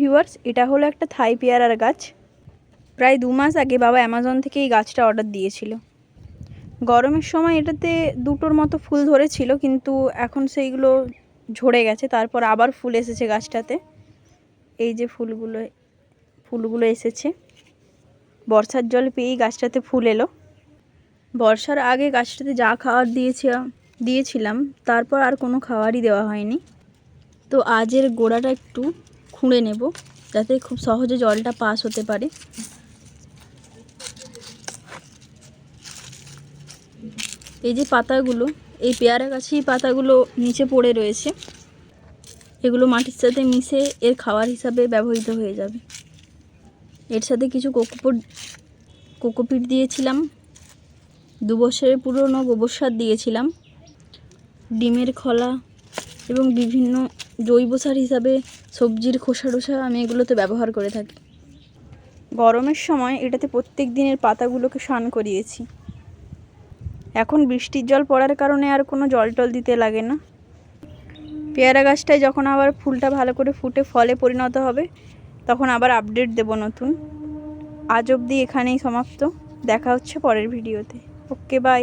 Viewers, এটা হলো একটা থাই পেয়ারার গাছ। প্রায় 2 মাস আগে বাবা অ্যামাজন থেকে এই গাছটা অর্ডার দিয়েছিল। গরমের সময় এটাতে 2টোর মতো ফুল ধরেছিল, কিন্তু এখন সেইগুলো ঝরে গেছে। তারপর আবার ফুল এসেছে গাছটাতে। এই যে ফুলগুলো এসেছে। বর্ষার জল পেয়েই গাছটাতে ফুল এলো। বর্ষার আগে গাছটাতে যা খাবার দিয়েছিলাম, তারপর আর কোনো খাবারই দেওয়া হয়নি। তো আজের গোড়াটা একটু খুঁড়ে নেব, যাতে খুব সহজে জলটা পাস হতে পারে। এই যে পাতাগুলো, এই পেয়ারা গাছেই পাতাগুলো নিচে পড়ে রয়েছে। এগুলো মাটির সাথে মিশে এর খাবার হিসাবে ব্যবহৃত হয়ে যাবে। এর সাথে কিছু কোকোপিট দিয়েছিলাম, 2 বছরের পুরনো গোবর সার দিয়েছিলাম, ডিমের খোলা এবং বিভিন্ন জৈব সার হিসাবে সবজির খোসা টোসা আমি এগুলোতে ব্যবহার করে থাকি। গরমের সময় এটাতে প্রত্যেক দিনের পাতাগুলোকে স্নান করিয়েছি। এখন বৃষ্টির জল পড়ার কারণে আর কোনো জল টল দিতে লাগে না। পেয়ারা গাছটায় যখন আবার ফুলটা ভালো করে ফুটে ফলে পরিণত হবে, তখন আবার আপডেট দেব নতুন। আজ অবধি এখানেই সমাপ্ত। দেখা হচ্ছে পরের ভিডিওতে। ওকে, বাই।